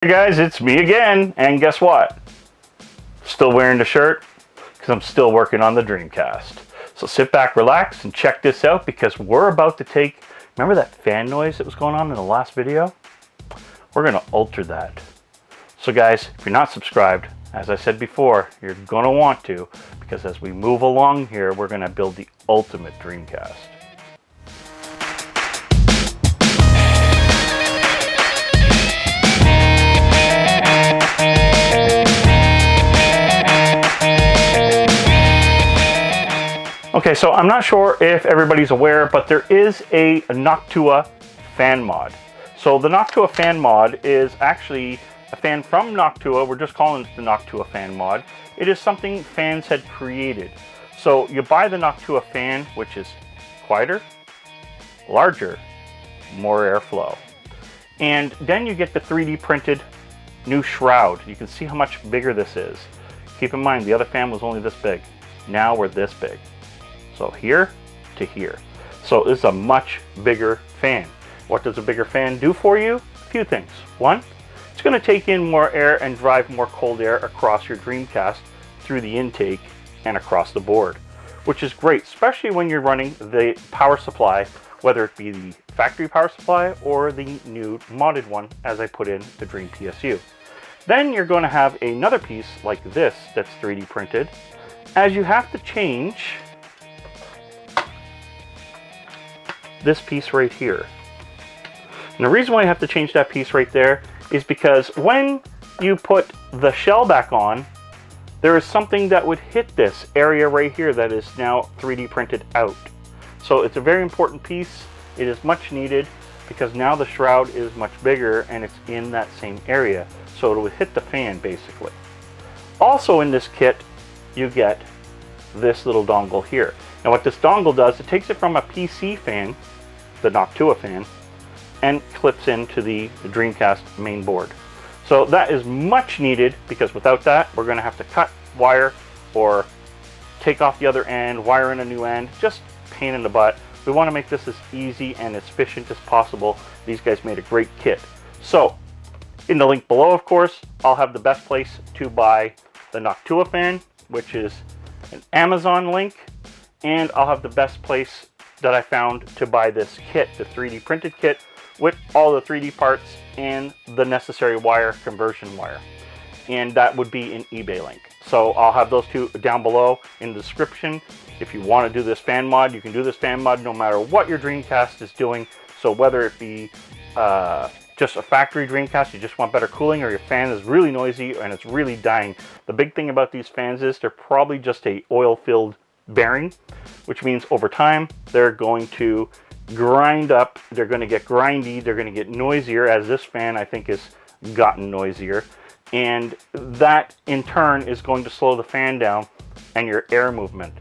Hey guys, it's me again, and guess what? Still wearing the shirt because I'm still working on the Dreamcast. So sit back, relax, and check this out because we're about to take, remember that fan noise that was going on in the last video? We're going to alter that. So guys, if you're not subscribed, as I said before, you're going to want to, because as we move along here, we're going to build the ultimate Dreamcast. Okay, so I'm not sure if everybody's aware, but there is a Noctua Fan Mod. So the Noctua Fan Mod is actually a fan from Noctua. We're just calling it the Noctua Fan Mod. It is something fans had created. So you buy the Noctua fan, which is quieter, larger, more airflow. And then you get the 3D printed new shroud. You can see how much bigger this is. Keep in mind, the other fan was only this big. Now we're this big. So here to here. So this is a much bigger fan. What does a bigger fan do for you? A few things. One, it's going to take in more air and drive more cold air across your Dreamcast through the intake and across the board, which is great, especially when you're running the power supply, whether it be the factory power supply or the new modded one as I put in the Dream PSU. Then you're going to have another piece like this that's 3D printed, as you have to change this piece right here. And the reason why I have to change that piece right there is because when you put the shell back on, there is something that would hit this area right here that is now 3D printed out. So it's a very important piece. It is much needed because now the shroud is much bigger and it's in that same area. So it will hit the fan basically. Also in this kit, you get this little dongle here. Now what this dongle does, it takes it from a PC fan, the Noctua fan, and clips into the Dreamcast main board. So that is much needed because without that, we're going to have to cut wire or take off the other end, wire in a new end, just pain in the butt. We want to make this as easy and as efficient as possible. These guys made a great kit. So in the link below, of course, I'll have the best place to buy the Noctua fan, which is an Amazon link. And I'll have the best place that I found to buy this kit, the 3D printed kit with all the 3D parts and the necessary wire, conversion wire. And that would be an eBay link. So I'll have those two down below in the description. If you want to do this fan mod, you can do this fan mod no matter what your Dreamcast is doing. So whether it be just a factory Dreamcast, you just want better cooling, or your fan is really noisy and it's really dying. The big thing about these fans is they're probably just a oil-filled bearing, which means over time they're going to grind up, they're going to get grindy, they're going to get noisier, as this fan I think has gotten noisier, and that in turn is going to slow the fan down and your air movement.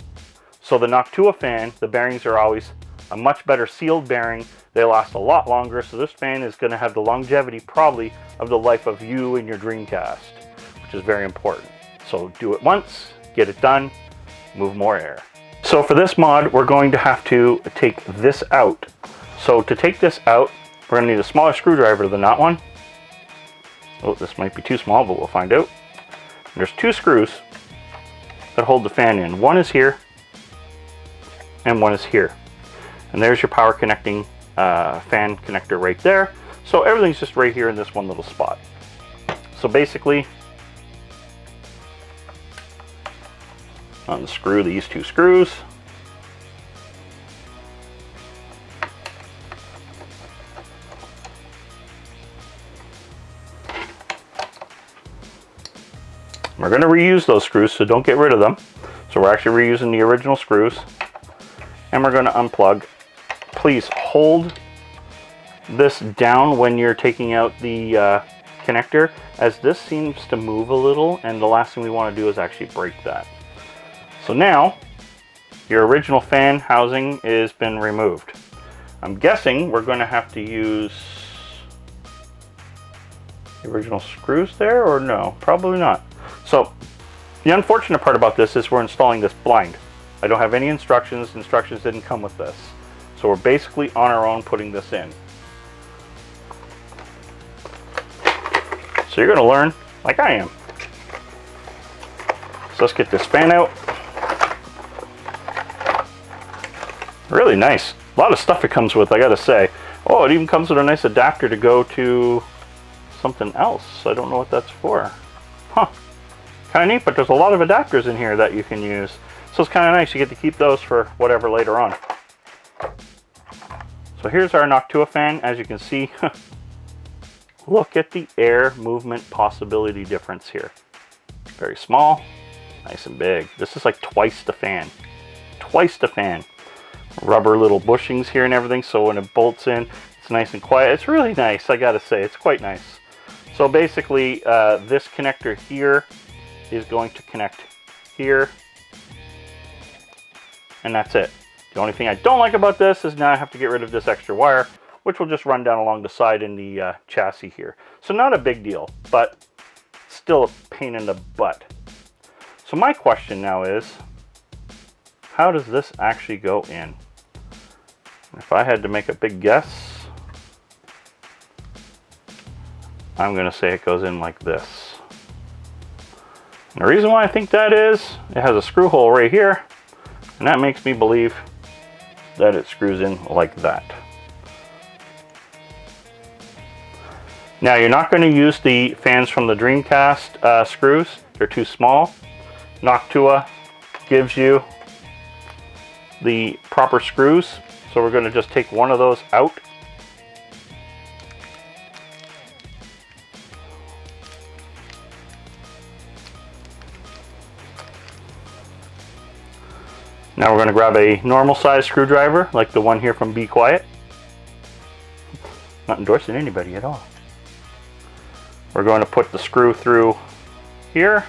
So the Noctua fan, the bearings are always a much better sealed bearing, they last a lot longer, so this fan is going to have the longevity probably of the life of you and your Dreamcast, which is very important. So do it once, get it done, move more air. So for this mod, we're going to have to take this out. So to take this out, we're going to need a smaller screwdriver than that one. Oh, this might be too small, but we'll find out. There's two screws that hold the fan in. One is here, and one is here. And there's your power connecting fan connector right there. So everything's just right here in this one little spot. So basically, unscrew these two screws. We're going to reuse those screws, so don't get rid of them. So we're actually reusing the original screws. And we're going to unplug. Please hold this down when you're taking out the connector, as this seems to move a little, and the last thing we want to do is actually break that. So now, your original fan housing has been removed. I'm guessing we're going to have to use the original screws there, or no? Probably not. So, the unfortunate part about this is we're installing this blind. I don't have any instructions. Instructions didn't come with this. So we're basically on our own putting this in. So So you're going to learn like I am. So let's get this fan out. Really nice. A lot of stuff it comes with, I gotta say. Oh, it even comes with a nice adapter to go to something else. I don't know what that's for. Huh. Kind of neat, but there's a lot of adapters in here that you can use. So it's kind of nice. You get to keep those for whatever later on. So here's our Noctua fan. As you can see, look at the air movement possibility difference here. Very small, nice and big. This is like twice the fan. Twice the fan. Rubber little bushings here and everything, so when it bolts in, it's nice and quiet. It's really nice, I gotta say. It's quite nice. So basically, this connector here is going to connect here, and that's it. The only thing I don't like about this is now I have to get rid of this extra wire, which will just run down along the side in the chassis here. So not a big deal, but still a pain in the butt. So my question now is, how does this actually go in? If I had to make a big guess, I'm going to say it goes in like this. And the reason why I think that is, it has a screw hole right here, and that makes me believe that it screws in like that. Now you're not going to use the fans from the Dreamcast screws. They're too small. Noctua gives you the proper screws, so we're going to just take one of those out. Now we're going to grab a normal size screwdriver like the one here from Be Quiet. Not endorsing anybody at all. We're going to put the screw through here,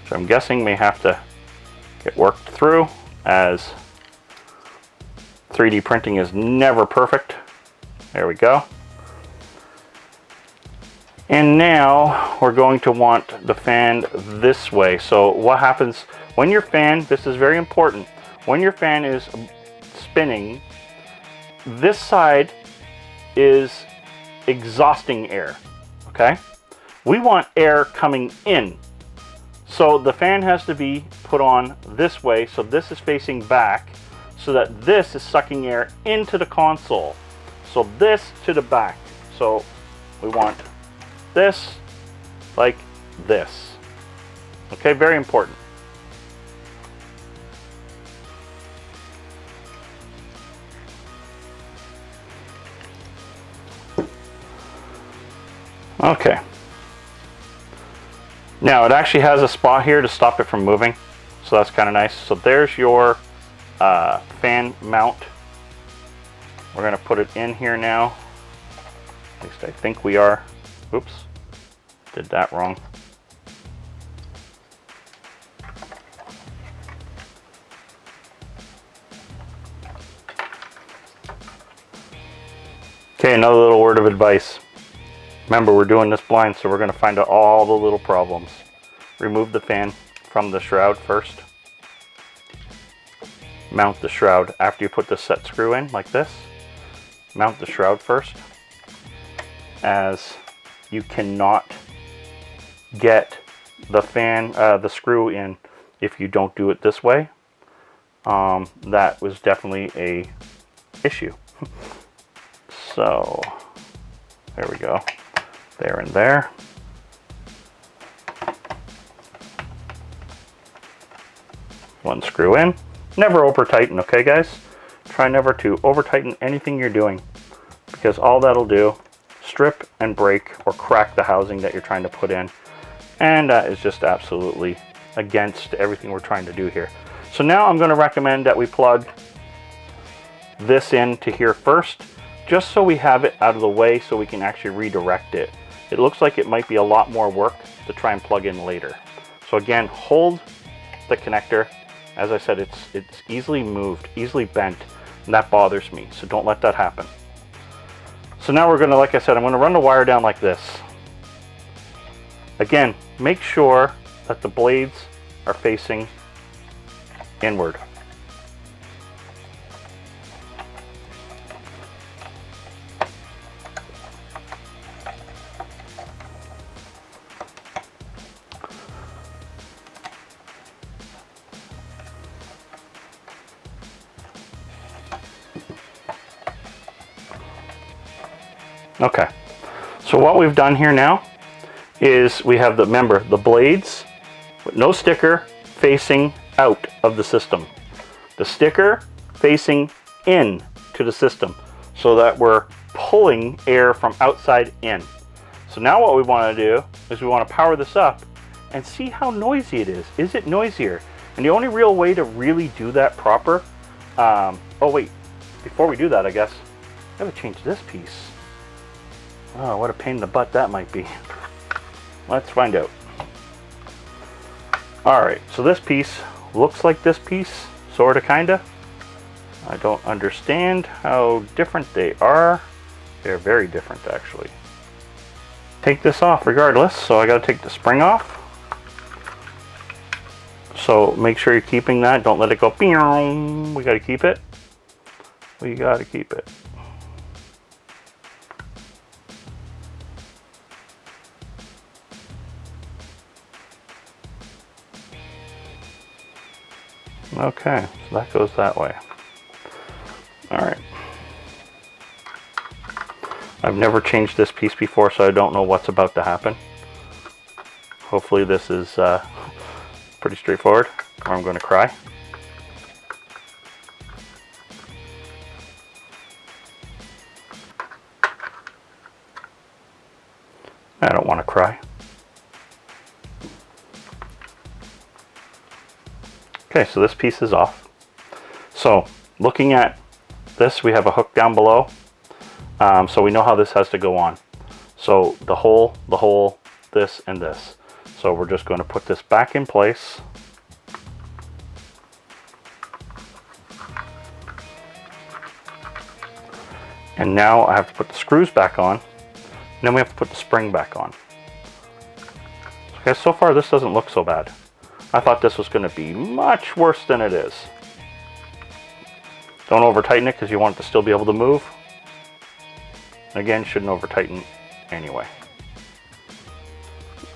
which I'm guessing may have to get worked through, as 3D printing is never perfect. There we go. And now we're going to want the fan this way. So what happens when your fan, this is very important, when your fan is spinning, this side is exhausting air, okay? We want air coming in. So the fan has to be put on this way, so this is facing back, so that this is sucking air into the console. So this to the back. So we want this like this. Okay, very important. Okay. Now it actually has a spot here to stop it from moving, so that's kind of nice. So there's your fan mount. We're going to put it in here now. At least I think we are. Oops, did that wrong. Okay, another little word of advice. Remember, we're doing this blind, so we're going to find out all the little problems. Remove the fan from the shroud first. Mount the shroud after you put the set screw in, like this. Mount the shroud first, as you cannot get the fan, the screw in if you don't do it this way. That was definitely a issue. So, there we go. There and there. One screw in. Never over tighten, okay guys? Try never to over tighten anything you're doing, because all that'll do, strip and break or crack the housing that you're trying to put in, and that is just absolutely against everything we're trying to do here. So now I'm going to recommend that we plug this in to here first, just so we have it out of the way so we can actually redirect it. It looks like it might be a lot more work to try and plug in later. So again, hold the connector. As I said, it's easily moved, easily bent, and that bothers me, so don't let that happen. So now we're going to, like I said, I'm going to run the wire down like this. Again, make sure that the blades are facing inward. Okay, so what we've done here now is we have the blades with no sticker facing out of the system. The sticker facing in to the system so that we're pulling air from outside in. So now what we want to do is we want to power this up and see how noisy it is. Is it noisier? And the only real way to really do that proper, oh wait, before we do that, I guess, I gotta change this piece. Oh, what a pain in the butt that might be. Let's find out. Alright, so this piece looks like this piece, sorta, kinda. I don't understand how different they are. They're very different, actually. Take this off regardless, so I gotta take the spring off. So make sure you're keeping that. Don't let it go. We gotta keep it. We gotta keep it. Okay, so that goes that way. Alright. I've never changed this piece before, so I don't know what's about to happen. Hopefully this is pretty straightforward, or I'm going to cry. I don't want to cry. Okay, so this piece is off. So, looking at this, we have a hook down below. So we know how this has to go on. So the hole, this, and this. So we're just going to put this back in place. And now I have to put the screws back on. And then we have to put the spring back on. Okay, so far this doesn't look so bad. I thought this was going to be much worse than it is. Don't over tighten it because you want it to still be able to move. Again, shouldn't over tighten anyway.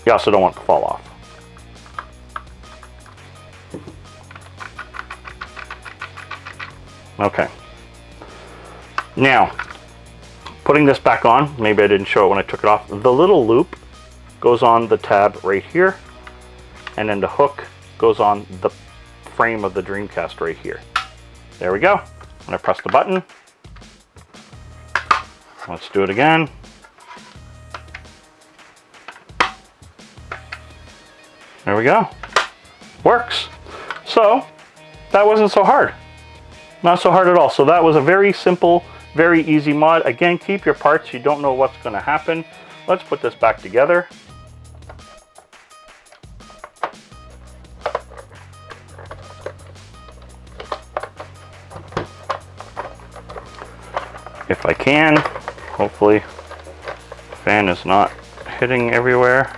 You also don't want it to fall off. Okay. Now, putting this back on, maybe I didn't show it when I took it off. The little loop goes on the tab right here. And then the hook goes on the frame of the Dreamcast right here. There we go. I'm going to press the button. Let's do it again. There we go. Works. So, that wasn't so hard. Not so hard at all. So that was a very simple, very easy mod. Again, keep your parts. You don't know what's going to happen. Let's put this back together. If I can, hopefully the fan is not hitting everywhere.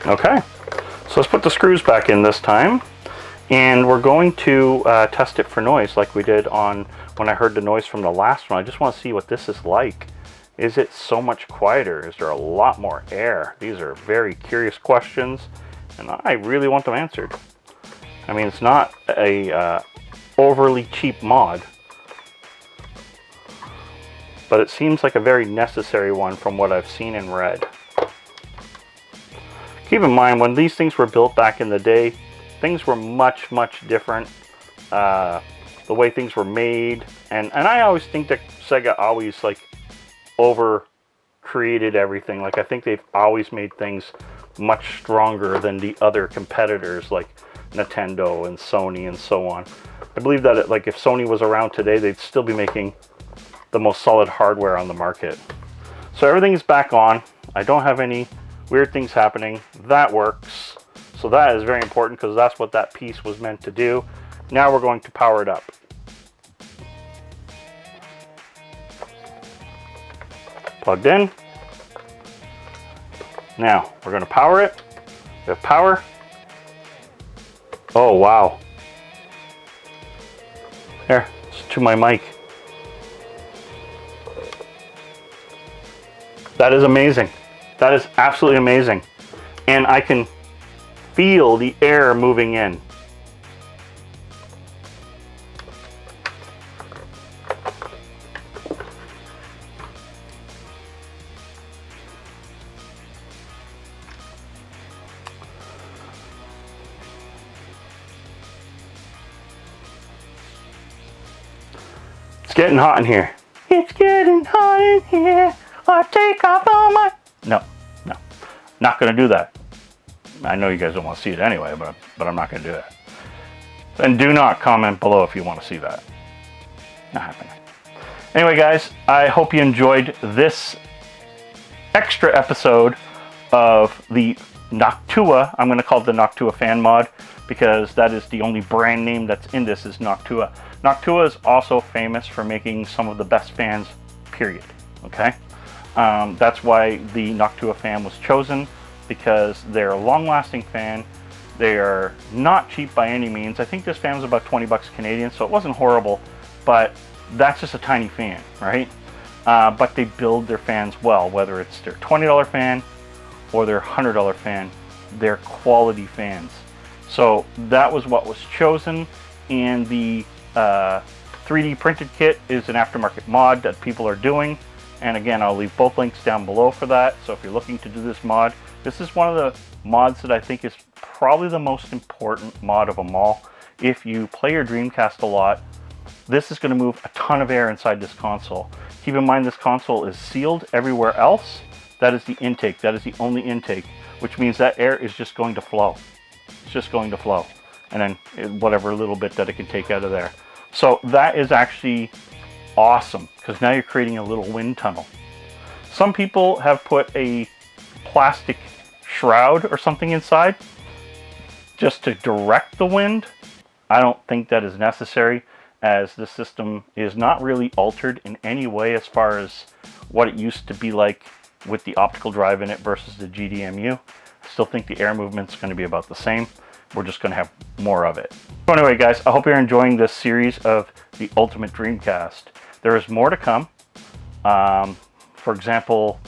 Okay. So let's put the screws back in this time, and we're going to test it for noise like we did on when I heard the noise from the last one. I just want to see what this is like. Is it so much quieter? Is there a lot more air? These are very curious questions, and I really want them answered. I mean, it's not a overly cheap mod, but it seems like a very necessary one from what I've seen and read. Keep in mind, when these things were built back in the day, things were much, much different. The way things were made. And I always think that Sega always, like, over-created everything. Like, I think they've always made things much stronger than the other competitors, like Nintendo and Sony and so on. I believe that, like, if Sony was around today, they'd still be making the most solid hardware on the market. So everything's back on. I don't have any weird things happening. That works. So that is very important because that's what that piece was meant to do. Now we're going to power it up. Plugged in. Now we're going to power it. We have power. Oh wow. There, it's to my mic. That is amazing. That is absolutely amazing. And I can feel the air moving in. It's getting hot in here. It's getting hot in here. I take off all my... No, not going to do that. I know you guys don't want to see it anyway, but I'm not going to do that. And do not comment below if you want to see that. Not happening. Anyway, guys, I hope you enjoyed this extra episode of the Noctua. I'm going to call it the Noctua Fan Mod because that is the only brand name that's in this is Noctua. Noctua is also famous for making some of the best fans, period. Okay? That's why the Noctua fan was chosen, because they're a long-lasting fan. They are not cheap by any means. I think this fan was about 20 bucks Canadian, so it wasn't horrible, but that's just a tiny fan, right? But they build their fans well, whether it's their $20 fan or their $100 fan. They're quality fans. So that was what was chosen, and the 3D printed kit is an aftermarket mod that people are doing. And again, I'll leave both links down below for that. So if you're looking to do this mod, this is one of the mods that I think is probably the most important mod of them all. If you play your Dreamcast a lot, this is going to move a ton of air inside this console. Keep in mind this console is sealed everywhere else. That is the intake. That is the only intake, which means that air is just going to flow. It's just going to flow. And then whatever little bit that it can take out of there. So that is actually awesome, because now you're creating a little wind tunnel. Some people have put a plastic shroud or something inside just to direct the wind. I don't think that is necessary, as the system is not really altered in any way as far as what it used to be like with the optical drive in it versus the GDMU. I still think the air movement's going to be about the same. We're just going to have more of it. So anyway, guys, I hope you're enjoying this series of the Ultimate Dreamcast. There is more to come. For example,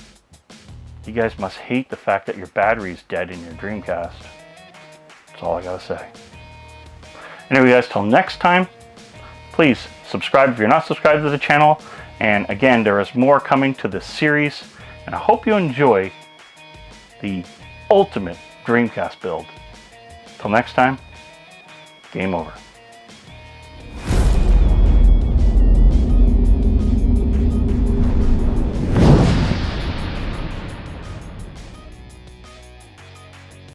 you guys must hate the fact that your battery's dead in your Dreamcast. That's all I gotta say. Anyway, guys, till next time, please subscribe if you're not subscribed to the channel. And again, there is more coming to this series. And I hope you enjoy the Ultimate Dreamcast build. Till next time, game over.